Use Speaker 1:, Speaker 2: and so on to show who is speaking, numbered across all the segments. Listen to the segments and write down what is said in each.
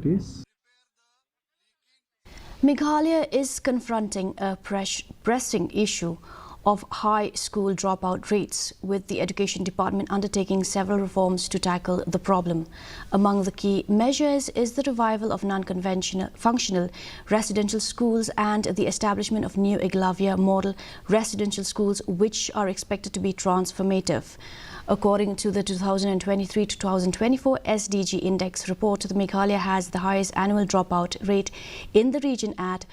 Speaker 1: please.
Speaker 2: Meghalaya is confronting a pressing issue of high school dropout rates, with the Education Department undertaking several reforms to tackle the problem. Among the key measures is the revival of non-conventional functional residential schools and the establishment of new Eklavya model residential schools, which are expected to be transformative. According to the 2023-2024 SDG Index report, the Meghalaya has the highest annual dropout rate in the region at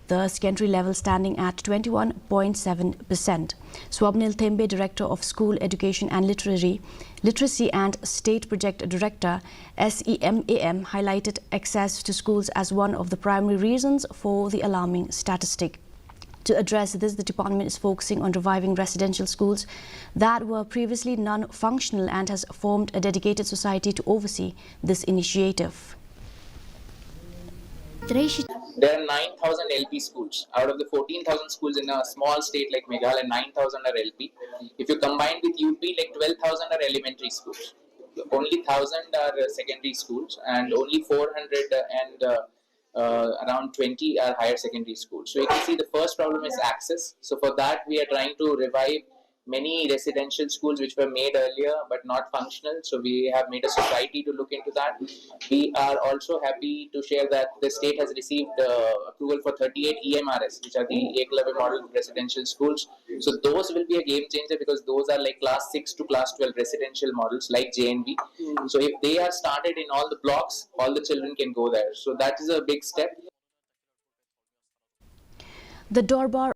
Speaker 2: the secondary level, standing at 21.7%. Swapnil Thembe, Director of School Education and Literacy and State Project Director, SEMAM, highlighted access to schools as one of the primary reasons for the alarming statistic. To address this, the department is focusing on reviving residential schools that were previously non-functional and has formed a dedicated society to oversee this initiative.
Speaker 3: There are 9,000 LP schools. Out of the 14,000 schools in a small state like Meghalaya, 9,000 are LP. If you combine with UP, like 12,000 are elementary schools. Only 1,000 are secondary schools, and only 400 and around 20 are higher secondary schools. So you can see the first problem is access. So for that, we are trying to revive many residential schools which were made earlier but not functional. So we have made a society to look into that. We are also happy to share that the state has received approval for 38 EMRS, which are the Eklavya model residential schools. So those will be a game changer, because those are like class 6 to class 12 residential models like JNV. So if they are started in all the blocks, all the children can go there. So that is a big step.
Speaker 2: The Dorbar